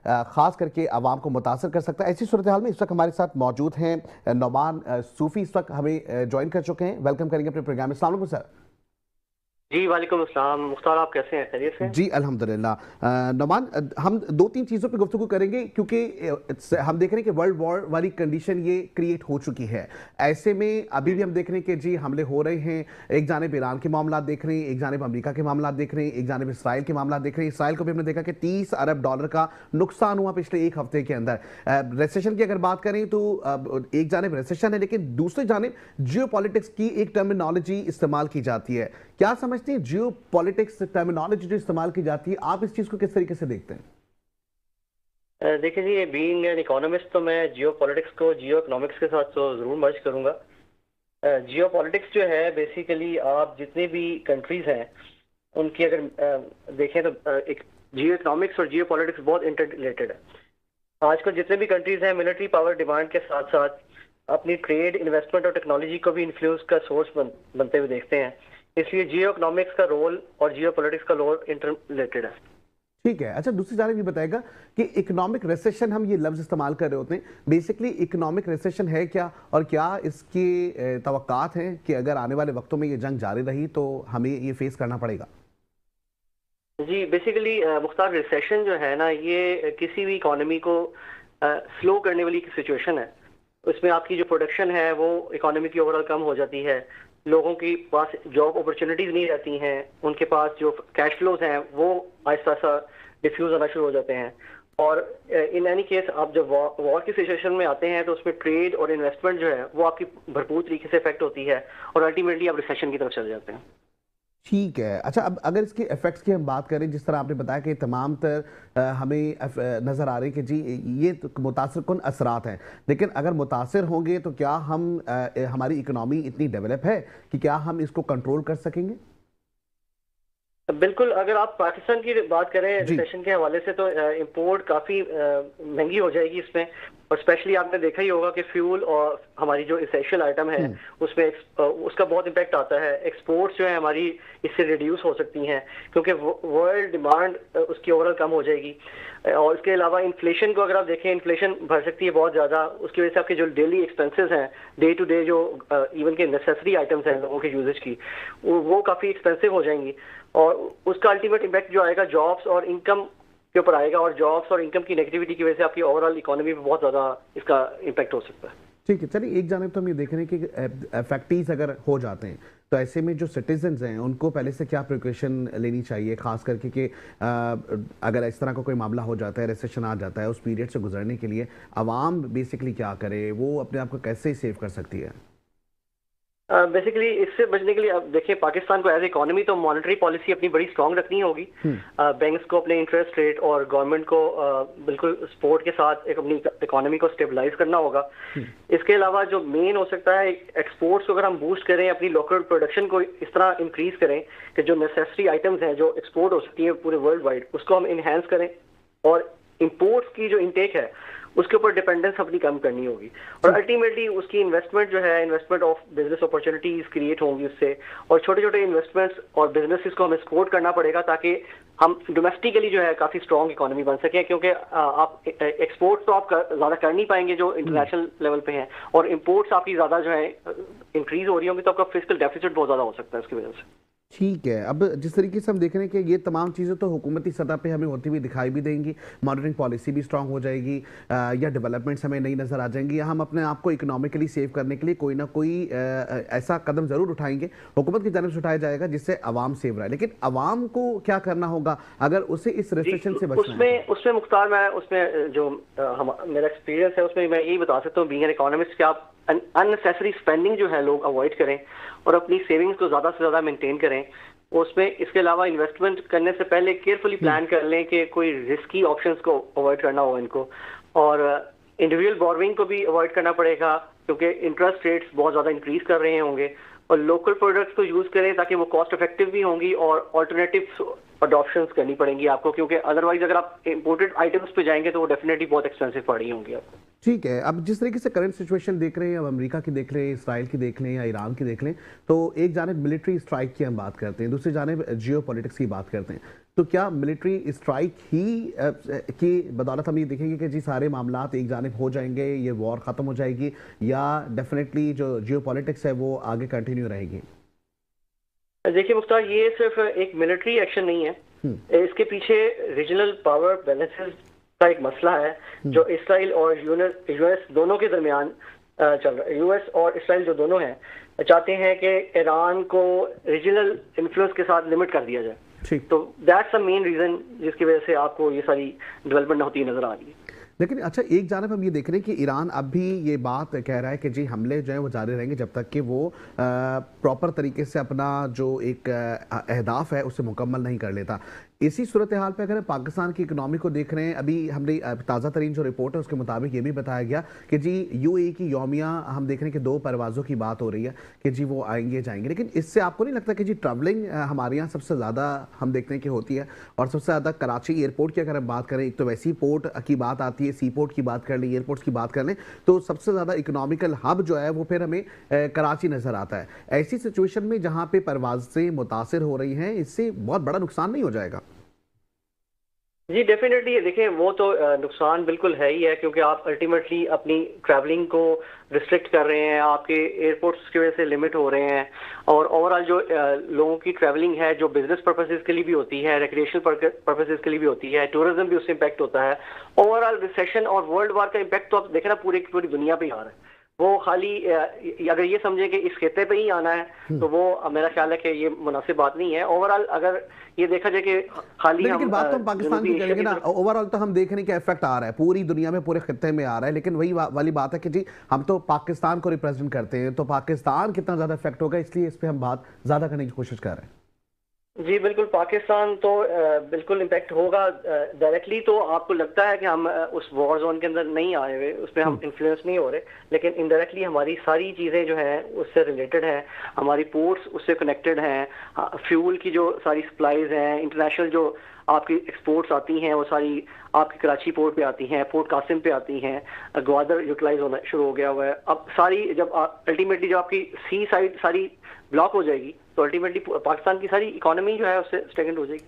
ख़ास करके आवाम को मुतासर कर सकता है। ऐसी सूरत हाल में इस वक्त हमारे साथ मौजूद हैं नौमान सूफ़ी, इस वक्त हमें ज्वाइन कर चुके हैं। वेलकम करेंगे अपने प्रोग्राम में। अस्सलाम वालेकुम सर। जी वालेकुम अस्सलाम। मुख्तार, आप कैसे हैं? खैरियत से? जी अल्हम्दुलिल्लाह। नौमान, हम दो तीन चीज़ों पे गुफ्तगू करेंगे क्योंकि हम देख रहे हैं कि वर्ल्ड वॉर वाली कंडीशन ये क्रिएट हो चुकी है। ऐसे में अभी भी हम देख रहे हैं कि जी हमले हो रहे हैं। एक जानिब ईरान के मामला देख रहे हैं, एक जानिब अमेरिका के मामला देख रहे हैं, एक जानिब इसराइल के मामला देख रहे हैं। इसराइल को भी हमने देखा कि 30 अरब डॉलर का नुकसान हुआ पिछले एक हफ्ते के अंदर। रेसेशन की अगर बात करें तो एक जानिब रेसेशन है, लेकिन दूसरी जानिब जियो पॉलिटिक्स की एक टर्मिनोलॉजी इस्तेमाल की जाती है। क्या समझते हैं जियो पॉलिटिक्स टर्मिनोलॉजी जो इस्तेमाल की जाती है, आप इस चीज को किस तरीके से देखते हैं? देखिए जी, बीइंग एन इकोनॉमिस्ट तो मैं जियो पॉलिटिक्स को जियो इकोनॉमिक्स के साथ तो ज़रूर मर्ज करूंगा। जियो पॉलिटिक्स जो है बेसिकली आप जितने भी कंट्रीज हैं उनकी अगर देखें तो एक जियो इकोनॉमिक्स और जियो पॉलिटिक्स बहुत इंटर रिलेटेड है। आजकल जितने भी कंट्रीज हैं मिलिट्री पावर डिमांड के साथ साथ अपनी ट्रेड, इन्वेस्टमेंट और टेक्नोलॉजी को भी इन्फ्लुएंस का सोर्स बनते हुए देखते हैं। इसलिए जियो इकोनॉमिक्स का रोल और जियो पॉलिटिक्स का रोल इंटर रिलेटेड है। ठीक है। अच्छा, दूसरी जानब ये बताएगा कि इकोनॉमिक रिसेशन, हम ये लफ्ज इस्तेमाल कर रहे होते हैं, बेसिकली इकोनॉमिक रिसेशन है क्या, और क्या इसकी तवक्कात हैं कि अगर आने वाले वक्तों में ये जंग जारी रही तो हमें ये फेस करना पड़ेगा? जी बेसिकली मुख्तार, रिसेशन जो है ना, ये किसी भी इकोनॉमी को स्लो करने वाली सिचुएशन है। उसमें आपकी जो प्रोडक्शन है वो इकोनॉमी की ओवरऑल कम हो जाती है, लोगों के पास जॉब अपॉर्चुनिटीज नहीं रहती हैं, उनके पास जो कैश फ्लोज हैं वो आहिस्ता आहिस्ता डिफ्यूज होना शुरू हो जाते हैं। और इन एनी केस आप जब वॉर की सिचुएशन में आते हैं तो उसमें ट्रेड और इन्वेस्टमेंट जो है वो आपकी भरपूर तरीके से इफेक्ट होती है और अल्टीमेटली आप रिसेशन की तरफ चले जाते हैं। ठीक है। अच्छा, अब अगर इसके इफेक्ट्स की हम बात करें, जिस तरह आपने बताया कि तमाम हमें नज़र आ रही है कि जी ये तो मुतासर कुन असरात हैं, लेकिन अगर मुतासर होंगे तो क्या हमारी इकनॉमी इतनी डेवलप है कि क्या हम इसको कंट्रोल कर सकेंगे? बिल्कुल। अगर आप पाकिस्तान की बात करें रिसेशन के हवाले से तो इंपोर्ट काफ़ी महंगी हो जाएगी इसमें। और स्पेशली आपने देखा ही होगा कि फ्यूल और हमारी जो इसेंशियल आइटम है उसमें उसका बहुत इम्पैक्ट आता है। एक्सपोर्ट्स जो है हमारी इससे रिड्यूस हो सकती हैं क्योंकि वर्ल्ड डिमांड उसकी ओवरऑल कम हो जाएगी। और इसके अलावा इन्फ्लेशन को अगर आप देखें, इन्फ्लेशन बढ़ सकती है बहुत ज़्यादा। उसकी वजह से आपके जो डेली एक्सपेंसेस हैं, डे टू डे जो इवन के नेसेसरी आइटम्स हैं लोगों के यूजेज की, वो काफ़ी एक्सपेंसिव हो जाएंगी। और उसका अल्टीमेट इम्पैक्ट जो आएगा जॉब्स और इनकम के ऊपर आएगा, और जॉब्स और इनकम की नेगेटिविटी की वजह से आपकी ओवरऑल इकोनॉमी पे बहुत ज़्यादा इसका इम्पैक्ट हो सकता है। ठीक है। चलिए, एक जानब तो हम ये देख रहे हैं कि फैक्ट्रीज अगर हो जाते हैं तो ऐसे में जो सिटीजन्स हैं उनको पहले से क्या प्रिकॉशन लेनी चाहिए, खास करके कि अगर इस तरह का कोई मामला हो जाता है, रिसेशन आ जाता है, उस पीरियड से गुजरने के लिए आवाम बेसिकली क्या करे, वो अपने आप को कैसे सेव कर सकती है? बेसिकली इससे बचने के लिए अब देखिए, पाकिस्तान को एज इकोनॉमी तो मॉनेटरी पॉलिसी अपनी बड़ी स्ट्रांग रखनी होगी। बैंक्स को अपने इंटरेस्ट रेट और गवर्नमेंट को बिल्कुल सपोर्ट के साथ एक अपनी इकोनॉमी को स्टेबलाइज करना होगा। इसके अलावा जो मेन हो सकता है, एक्सपोर्ट्स को अगर हम बूस्ट करें, अपनी लोकल प्रोडक्शन को इस तरह इंक्रीज करें कि जो नेसेसरी आइटम्स हैं जो एक्सपोर्ट हो सकती है पूरे वर्ल्ड वाइड, उसको हम इन्हेंस करें। और इम्पोर्ट्स की जो इनटेक है उसके ऊपर डिपेंडेंस अपनी कम करनी होगी। और अल्टीमेटली उसकी इन्वेस्टमेंट जो है, investment of business opportunities create होंगी उससे। और छोटे छोटे इन्वेस्टमेंट्स और बिजनेसेस को हमें सपोर्ट करना पड़ेगा ताकि हम डोमेस्टिकली जो है काफ़ी स्ट्रॉन्ग इकोनॉमी बन सके। क्योंकि आप एक्सपोर्ट्स तो आप ज़्यादा कर नहीं पाएंगे जो इंटरनेशनल लेवल पे हैं, और इम्पोर्ट्स आपकी ज़्यादा जो है इंक्रीज हो रही होंगी तो आपका फिस्कल डेफिसिट बहुत ज़्यादा हो सकता है इसकी वजह से। ठीक है। अब जिस तरीके से हम देख रहे हैं कि ये तमाम चीज़ें तो हुकूमती सतह पे हमें होती हुई दिखाई भी देंगी, मॉनिटरिंग पॉलिसी भी स्ट्रांग हो जाएगी, या डेवलपमेंट्स हमें नई नज़र आ जाएंगी, या हम अपने आप को इकोनॉमिकली सेव करने के लिए कोई ना कोई ऐसा कदम ज़रूर उठाएंगे, हुकूमत की जानिब से उठाया जाएगा जिससे आवाम सेव रहे। लेकिन आवाम को क्या करना होगा अगर उसे इस रिसेशन से बचना है? उसमें मुख्तार, मैं उसमें जो मेरा एक्सपीरियंस है उसमें मैं यही बता सकता हूँ बीइंग एन इकोनॉमिस्ट कि आप अननेसेसरी स्पेंडिंग जो है लोग अवॉइड करें और अपनी सेविंग्स को ज़्यादा से ज़्यादा मेंटेन करें उसमें। इसके अलावा इन्वेस्टमेंट करने से पहले केयरफुली प्लान कर लें कि कोई रिस्की ऑप्शंस को अवॉइड करना हो इनको। और इंडिविजुअल बोरोइंग को भी अवॉइड करना पड़ेगा क्योंकि इंटरेस्ट रेट्स बहुत ज़्यादा इंक्रीज कर रहे होंगे। और लोकल प्रोडक्ट्स को यूज़ करें ताकि वो कॉस्ट इफेक्टिव भी होंगी और ऑल्टरनेटिव अडॉप्शंस करनी पड़ेंगी आपको, क्योंकि अदरवाइज अगर आप इम्पोर्टेड आइटम्स पे जाएंगे तो वो डेफिनेटली बहुत एक्सपेंसिव पड़ रही होंगी आपको। ठीक है, अब जिस तरीके से करंट सिचुएशन देख रहे हैं, अब अमेरिका की देख लें, इसराइल की देख लें या ईरान की देख लें, तो एक जानिब मिलिट्री स्ट्राइक की हम बात करते हैं, दूसरी जानिब जियो पॉलिटिक्स की बात करते हैं। तो क्या मिलिट्री स्ट्राइक ही की बदौलत हम ये देखेंगे कि जी सारे मामलात एक जानिब हो जाएंगे, ये वॉर ख़त्म हो जाएगी, या डेफिनेटली जो जियो पॉलिटिक्स है वो आगे कंटिन्यू रहेगी? देखिए मुख्तार, ये सिर्फ एक मिलिट्री एक्शन नहीं है, इसके पीछे रीजनल पावर बैलेंसेस का एक मसला है जो इसराइल और यूएस दोनों के दरमियान चल रहा है। यूएस और इसराइल जो दोनों हैं चाहते हैं कि ईरान को रीजनल इन्फ्लुएंस के साथ लिमिट कर दिया जाए। तो दैट्स द मेन रीजन जिसकी वजह से आपको ये सारी डेवलपमेंट होती नजर आ रही है। लेकिन अच्छा, एक जानब हम ये देख रहे हैं कि ईरान अब भी ये बात कह रहा है कि जी हमले जो है वो जारी रहेंगे जब तक कि वो प्रॉपर तरीके से अपना जो एक अहदाफ है उसे मुकम्मल नहीं कर लेता। इसी सूरत हाल पे अगर पाकिस्तान की इकनॉमी को देख रहे हैं, अभी हमने ताज़ा तरीन जो रिपोर्ट है उसके मुताबिक ये भी बताया गया कि जी यूएई की यौमिया हम देख रहे हैं कि 2 परवाज़ों की बात हो रही है कि जी वो आएंगे जाएंगे। लेकिन इससे आपको नहीं लगता कि जी ट्रैवलिंग हमारे यहाँ सबसे ज़्यादा हम देखते हैं कि होती है, और सबसे ज़्यादा कराची एयरपोर्ट की अगर हम बात करें, एक तो वैसी पोर्ट की बात आती है, सी पोर्ट की बात कर लें, एयरपोर्ट्स की बात कर लें, तो सबसे ज़्यादा इकोनॉमिकल हब जो है वो फिर हमें कराची नज़र आता है। ऐसी सिचुएशन में जहाँ पे परवाज़ें मुतासिर हो रही हैं, इससे बहुत बड़ा नुकसान नहीं हो जाएगा? जी डेफिनेटली, देखें वो तो नुकसान बिल्कुल है ही है, क्योंकि आप अल्टीमेटली अपनी ट्रैवलिंग को रिस्ट्रिक्ट कर रहे हैं, आपके एयरपोर्ट्स की वजह से लिमिट हो रहे हैं, और ओवरऑल जो लोगों की ट्रैवलिंग है जो बिजनेस पर्पसेस के लिए भी होती है, रिक्रिएशनल पर्पसेस के लिए भी होती है, टूरिज्म भी उससे इम्पैक्ट होता है। ओवरऑल रिसेशन और वर्ल्ड वार का इम्पैक्ट तो आप देखें ना पूरी दुनिया पे ही आ रहा है। वो खाली अगर ये समझे कि इस खेते पे ही आना है तो वो मेरा ख्याल है कि ये मुनासिब बात नहीं है। ओवरऑल अगर ये देखा जाए कि खाली लेकिन बात तो हम पाकिस्तान की करेंगे ना, ओवरऑल तो हम देख रहे हैं कि इफेक्ट आ रहा है पूरी दुनिया में, पूरे खित्ते में आ रहा है, लेकिन वही वाली बात है कि जी हम तो पाकिस्तान को रिप्रेजेंट करते हैं, तो पाकिस्तान कितना ज्यादा इफेक्ट होगा, इसलिए इस पर हम बात ज्यादा करने की कोशिश कर रहे हैं। जी बिल्कुल, पाकिस्तान तो बिल्कुल इम्पैक्ट होगा डायरेक्टली। तो आपको लगता है कि हम उस वॉर जोन के अंदर नहीं आए हुए, उसमें हम इन्फ्लुएंस नहीं हो रहे, लेकिन इनडायरेक्टली हमारी सारी चीज़ें जो हैं उससे रिलेटेड हैं, हमारी पोर्ट्स उससे कनेक्टेड हैं, फ्यूल की जो सारी सप्लाईज हैं, इंटरनेशनल जो आपकी एक्सपोर्ट्स आती हैं वो सारी आपकी कराची पोर्ट पे आती हैं, पोर्ट कासिम पे आती हैं, ग्वादर यूटिलाइज होना शुरू हो गया हुआ है। अब सारी जब अल्टीमेटली जब आपकी सी साइड सारी ब्लॉक हो जाएगी तो अल्टीमेटली पाकिस्तान की सारी इकोनॉमी जो है उससे स्टेगनेंट हो जाएगी।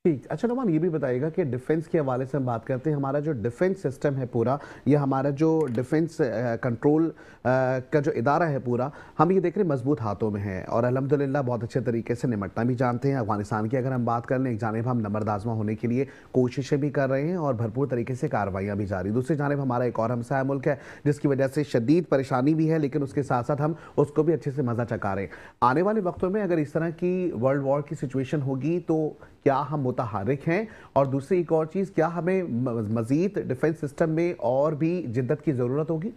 ठीक, अच्छा नोमान ये भी बताइएगा कि डिफेंस के हवाले से हम बात करते हैं, हमारा जो डिफेंस सिस्टम है पूरा, या हमारा जो डिफेंस कंट्रोल का जो इदारा है पूरा, हम ये देख रहे हैं मजबूत हाथों में है और अल्हम्दुलिल्लाह बहुत अच्छे तरीके से निमटना भी जानते हैं। अफगानिस्तान की अगर हम बात कर लें, एक जानिब हम नंबर आज़मा होने के लिए कोशिशें भी कर रहे हैं और भरपूर तरीके से कार्रवाइयाँ भी जारी, दूसरी जानिब हमारा एक और हमसाया मुल्क है जिसकी वजह से शदीद परेशानी भी है, लेकिन उसके साथ साथ हम उसको भी अच्छे से मज़ा चका रहे हैं। आने वाले वक्तों में अगर इस तरह की वर्ल्ड वॉर की सिचुएशन होगी तो क्या हम मुतहर्रिक हैं, और दूसरी एक और चीज़, क्या हमें मज़ीद डिफेंस सिस्टम में और भी जिद्दत की ज़रूरत होगी?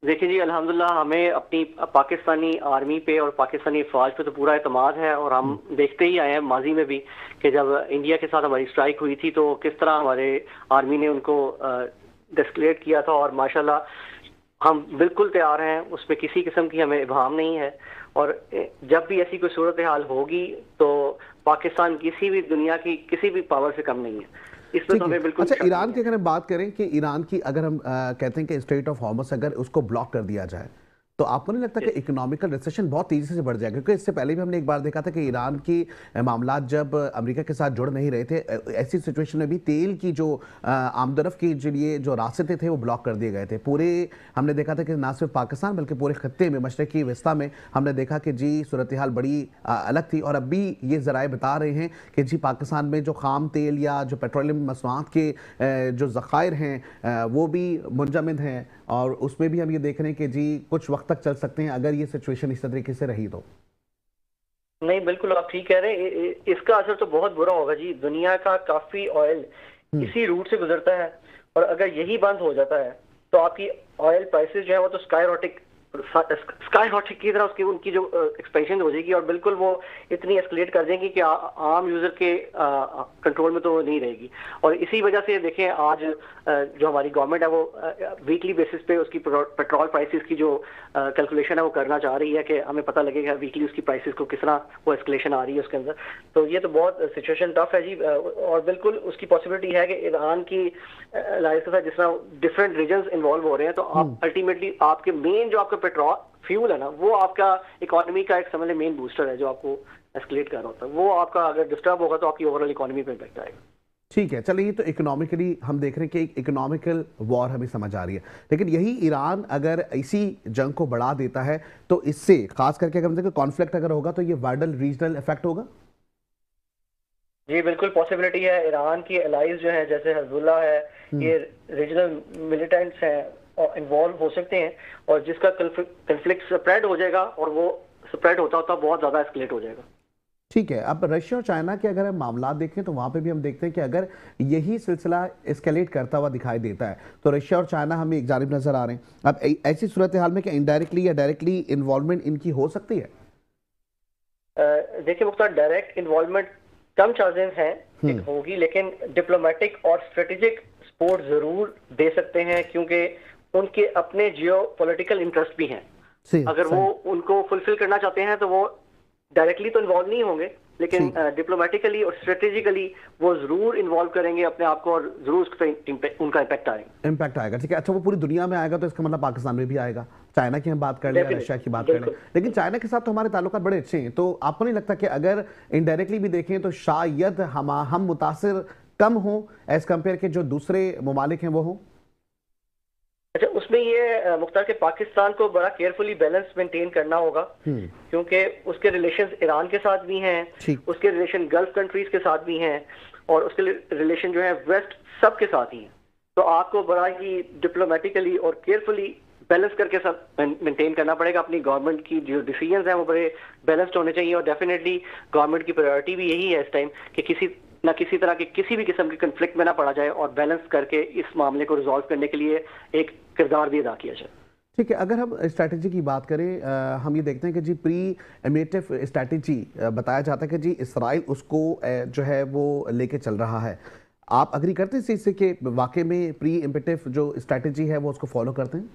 देखिए जी, अल्हम्दुलिल्लाह हमें अपनी पाकिस्तानी आर्मी पे और पाकिस्तानी फौज पे तो पूरा एतमाद है, और हम देखते ही आए हैं माजी में भी कि जब इंडिया के साथ हमारी स्ट्राइक हुई थी तो किस तरह हमारे आर्मी ने उनको डिस्क्लेयर किया था, और माशाल्लाह हम बिल्कुल तैयार हैं, उसमें किसी किस्म की हमें इबाहम नहीं है। और जब भी ऐसी कोई सूरत हाल होगी तो पाकिस्तान किसी भी दुनिया की किसी भी पावर से कम नहीं है, इसमें तो हमें बिल्कुल। अच्छा, ईरान की अगर हम बात करें कि ईरान की अगर हम कहते हैं कि स्ट्रेट ऑफ हॉर्मुज़ अगर उसको ब्लॉक कर दिया जाए तो आपको नहीं लगता कि इकोनॉमिकल रिसेशन बहुत तेज़ी से बढ़ जाएगा? क्योंकि इससे पहले भी हमने एक बार देखा था कि ईरान की मामलात जब अमेरिका के साथ जुड़ नहीं रहे थे, ऐसी सिचुएशन में भी तेल की जो आमदरफ के लिए जो रास्ते थे वो ब्लॉक कर दिए गए थे। पूरे हमने देखा था कि ना सिर्फ पाकिस्तान बल्कि पूरे खत्ते में, मशरक़ी वस्ता में हमने देखा कि जी सूरत हाल बड़ी अलग थी, और अब भी ये ज़राए बता रहे हैं कि जी पाकिस्तान में जो खाम तेल या जो पेट्रोलियम मसनूआत के जो ज़खायर हैं वो भी मुंजमद हैं, और उसमें भी हम ये देख रहे हैं कि जी कुछ वक्त तक चल सकते हैं अगर ये सिचुएशन इस तरीके से रही तो। नहीं बिल्कुल आप ठीक कह रहे हैं, इसका असर तो बहुत बुरा होगा जी। दुनिया का काफी ऑयल इसी रूट से गुजरता है, और अगर यही बंद हो जाता है तो आपकी ऑयल प्राइसेस जो है वो तो स्काईरॉकेट स्काई हॉट की तरह उसकी उनकी जो एक्सपेंशन हो जाएगी और बिल्कुल वो इतनी एस्केलेट कर देंगी कि आम यूजर के कंट्रोल में तो वो नहीं रहेगी। और इसी वजह से देखें आज जो हमारी गवर्नमेंट है वो वीकली बेसिस पे उसकी पेट्रोल प्राइसेस की जो कैलकुलेशन है वो करना चाह रही है कि हमें पता लगेगा वीकली उसकी प्राइसेस को किस तरह वो एस्केलेशन आ रही है उसके अंदर। तो ये तो बहुत सिचुएशन टफ है जी। और बिल्कुल उसकी पॉसिबिलिटी है कि ईरान की अलायंस के साथ जिस तरह डिफरेंट रीजन्स इन्वॉल्व हो रहे हैं तो आप अल्टीमेटली आपके मेन जो आपका पेट्रोल फ्यूल है ना वो आपका इकोनॉमी का एक समझ लें मेन बूस्टर है जो आपको एस्केलेट कर रहा होता है। वो आपका अगर डिस्टर्ब होगा तो आपकी ओवरऑल इकोनॉमी पे इम्पैक्ट आएगा। ठीक है, चलिए तो इकोनॉमिकली हम देख रहे हैं कि एक इकोनॉमिकल वॉर हमें समझ आ रही है, लेकिन यही ईरान अगर इसी जंग को बढ़ा देता है तो इससे खास करके अगर हम देखें कॉन्फ्लिक्ट अगर होगा तो ये वाइडल रीजनल इफेक्ट होगा। जी बिल्कुल पॉसिबिलिटी है। ईरान की एलाइज जो है जैसे हिजबुल्लाह है ये रीजनल मिलिटेंट्स हैं और इन्वॉल्व हो सकते हैं और जिसका कन्फ्लिक्ट स्प्रेड हो जाएगा और वो स्प्रेड होता होता बहुत ज्यादा एस्केलेट हो जाएगा। ठीक है, अब रशिया और चाइना के अगर हम मामला देखें तो वहां पे भी हम देखते हैं कि अगर यही सिलसिला एस्केलेट करता हुआ दिखाई देता है तो रशिया और चाइना हमें एक जानिब नजर आ रहे हैं। अब ऐसी सूरत हाल में क्या इनडायरेक्टली या डायरेक्टली इन्वॉल्वमेंट इनकी हो सकती है? देखिए मुख्तार डायरेक्ट इन्वॉल्वमेंट कम चांसेस हैं होगी, लेकिन डिप्लोमेटिक और स्ट्रेटेजिक सपोर्ट जरूर दे सकते हैं क्योंकि उनके अपने जियो पॉलिटिकल इंटरेस्ट भी हैं। अगर वो उनको फुलफिल करना चाहते हैं तो वो डायरेक्टली तो इन्वॉल्व नहीं होंगे लेकिन डिप्लोमेटिकली और स्ट्रेटेजिकली वो जरूर इन्वॉल्व करेंगे अपने आप को और जरूर उनका इम्पैक्ट आएगा। ठीक है, अच्छा वो पूरी दुनिया में आएगा तो इसका मतलब पाकिस्तान में भी आएगा। चाइना की हम बात कर लें, रशिया की बात कर लें, लेकिन चाइना के साथ तो हमारे ताल्लुकात बड़े अच्छे हैं। तो आपको नहीं लगता कि अगर इनडायरेक्टली भी देखें तो शायद हम मुतासिर कम हो एज कंपेयर के जो दूसरे ममालिक हैं वो हों? अच्छा उसमें ये मुख्तार के पाकिस्तान को बड़ा केयरफुली बैलेंस मेंटेन करना होगा क्योंकि उसके रिलेशंस ईरान के साथ भी हैं, उसके रिलेशन गल्फ कंट्रीज के साथ भी हैं और उसके रिलेशन जो है वेस्ट सब के साथ ही हैं। तो आपको बड़ा ही डिप्लोमेटिकली और केयरफुली बैलेंस करके सब मेंटेन करना पड़ेगा। अपनी गवर्नमेंट की जो डिसीजंस हैं वो बड़े बैलेंस्ड होने चाहिए और डेफिनेटली गवर्नमेंट की प्रायोरिटी भी यही है इस टाइम कि किसी तरह के किसी भी किस्म के कन्फ्लिक्ट में ना पड़ा जाए और बैलेंस करके इस मामले को रिजॉल्व करने के लिए एक किरदार भी अदा किया जाए। ठीक है, अगर हम स्ट्रैटेजी की बात करें, हम ये देखते हैं कि जी प्री एमिटिव स्ट्रैटेजी बताया जाता है कि जी इसराइल उसको जो है वो लेके चल रहा है। आप अग्री करते हैं इससे कि वाकई में प्री एमिटिव जो स्ट्रैटेजी है वो उसको फॉलो करते हैं?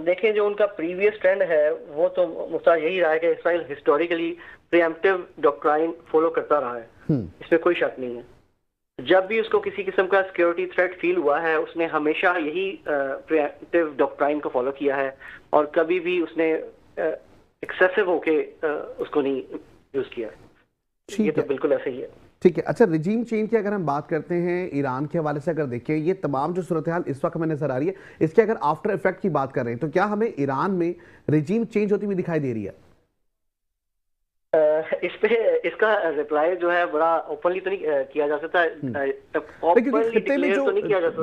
देखें जो उनका प्रीवियस ट्रेंड है वो तो मुख्तार यही रहा है कि Israel historically pre-emptive doctrine follow करता रहा है, इसमें कोई शक नहीं है। जब भी उसको किसी किस्म का सिक्योरिटी थ्रेट फील हुआ है उसने हमेशा यही प्रीएम्प्टिव डॉक्ट्राइन को फॉलो किया है और कभी भी उसने एक्सेसिव होके उसको नहीं यूज किया है। ये तो बिल्कुल ऐसा ही है। ठीक है, अच्छा रिजीम चेंज की अगर हम बात करते हैं ईरान के हवाले से अगर देखें ये तमाम जो सूरत हाल इस वक्त हमें नजर आ रही है इसके अगर आफ्टर इफेक्ट की बात कर रहे हैं तो क्या हमें ईरान में रिजीम चेंज होती हुई दिखाई दे रही है? इस पे इसका रिप्लाई जो है बड़ा ओपनली तो नहीं किया जा सकता,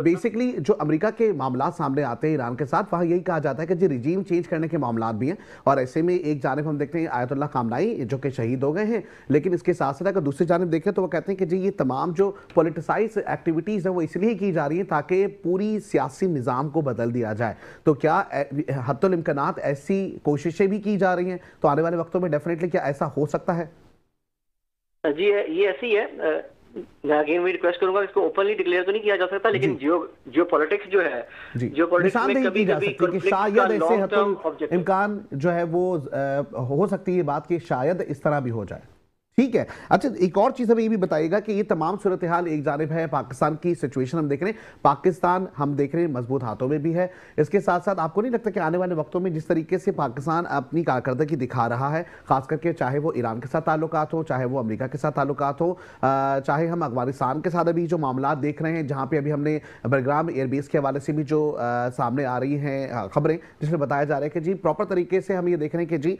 बेसिकली जो अमेरिका के मामला सामने आते हैं ईरान के साथ वहां यही कहा जाता है कि जी रिजीम चेंज करने के मामला भी हैं और ऐसे में एक जानिब हम देखते हैं आयतुल्लाह खामनाई जो कि शहीद हो गए हैं, लेकिन इसके साथ साथ अगर दूसरी जानिब देखें तो वो कहते हैं कि जी ये तमाम जो पॉलिटिसाइज एक्टिविटीज है वो इसलिए की जा रही है ताकि पूरी सियासी निज़ाम को बदल दिया जाए। तो क्या हत्तुल इम्कानात ऐसी कोशिशें भी की जा रही हैं तो आने वाले वक्तों में डेफिनेटली क्या ऐसा हो सकता है? जी ये ऐसी है। मैं अगेन भी रिक्वेस्ट करूंगा इसको ओपनली डिक्लेयर तो नहीं किया जा सकता लेकिन जियो पॉलिटिक्स जो है जियो पॉलिटिक्स में कभी कभी कि शायद ऐसे हत्तुल इम्कान जो है वो हो सकती है बात कि शायद इस तरह भी हो जाए। ठीक है, अच्छा एक और चीज़ हमें ये भी बताइएगा कि ये तमाम सूरत हाल एक जानिब है पाकिस्तान की सिचुएशन हम देख रहे हैं, पाकिस्तान हम देख रहे हैं मजबूत हाथों में भी है, इसके साथ साथ आपको नहीं लगता कि आने वाले वक्तों में जिस तरीके से पाकिस्तान अपनी कारकर्दगी दिखा रहा है खास करके चाहे वो ईरान के साथ ताल्लुकात हो चाहे वो अमेरिका के साथ ताल्लुकात हो चाहे हम अफगानिस्तान के साथ अभी जो मामला देख रहे हैं जहाँ पे अभी हमने बरग्राम एयरबेस के हवाले से भी जो सामने आ रही हैं खबरें जिसमें बताया जा रहा है कि जी प्रॉपर तरीके से हम ये देख रहे हैं कि जी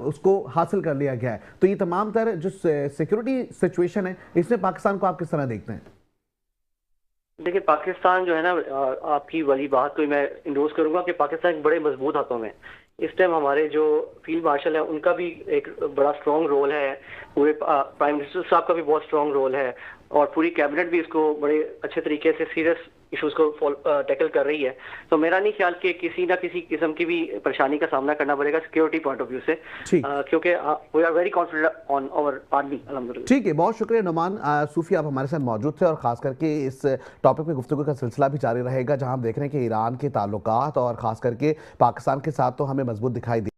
उसको हासिल कर लिया गया है। तो ये तमाम तरह जो सिक्योरिटी सिचुएशन है इसमें पाकिस्तान को आप किस तरह देखते हैं? देखिए पाकिस्तान जो है ना आपकी वाली बात को मैं इंडोर्स करूंगा कि पाकिस्तान बड़े मजबूत हाथों में इस टाइम। हमारे जो फील्ड मार्शल है उनका भी एक बड़ा स्ट्रॉन्ग रोल है, पूरे प्राइम मिनिस्टर साहब का भी बहुत स्ट्रॉन्ग रोल है और पूरी कैबिनेट भी इसको बड़े अच्छे तरीके से सीरियस इश्यूज को टैकल कर रही है। तो मेरा नहीं ख्याल कि किसी ना किसी किस्म की भी परेशानी का सामना करना पड़ेगा सिक्योरिटी पॉइंट ऑफ व्यू से, क्योंकि we are very confident on our army अल्हम्दुलिल्लाह। ठीक है, बहुत शुक्रिया नुमान सूफी, आप हमारे साथ मौजूद थे और खास करके इस टॉपिक पे गुफ्तगू का सिलसिला भी जारी रहेगा, जहां हम देख रहे हैं कि ईरान के ताल्लुकात और खास करके पाकिस्तान के साथ तो हमें मजबूत दिखाई